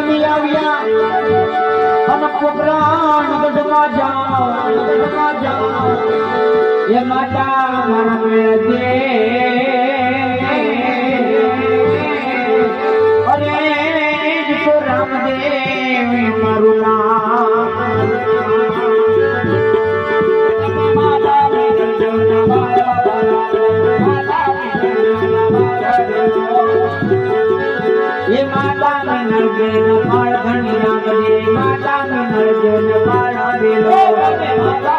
નમી આવ્યા અને પોકરાણ ગઢમાં જાઓ એ માતા મારા મેળે અરે તો રામદેવ મારું નામ ये माता में नरजन मार धनी रामजे माता में नरजन मार हरिलो माता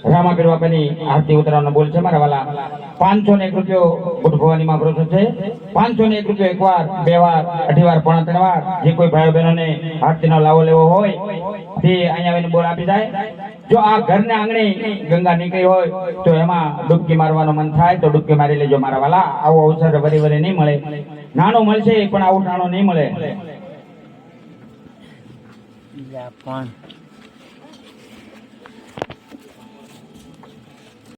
રામાપીર બાપાની આરતી ઉતરવાનો બોલ છે મારા વાલા 501 રૂપિયો બુટ ભવાની માં ભરોસો છે 501 રૂપિયો એકવાર બે વાર અઢી વાર પોણા ત્રણ વાર જે કોઈ ભાઈ બહેનોને આરતીનો લાવો લેવો હોય તે અહીંયા આવીને બોલ આપી જાય જો આ ઘરના આંગણે ગંગા નીકળી હોય તો એમાં ડૂબકી મારવાનો મન થાય તો ડૂબકી મારી લેજો મારા વાલા આવો અવસર વરી વરી નહીં મળે નાનો મળશે પણ આવું નાનો નહીં મળે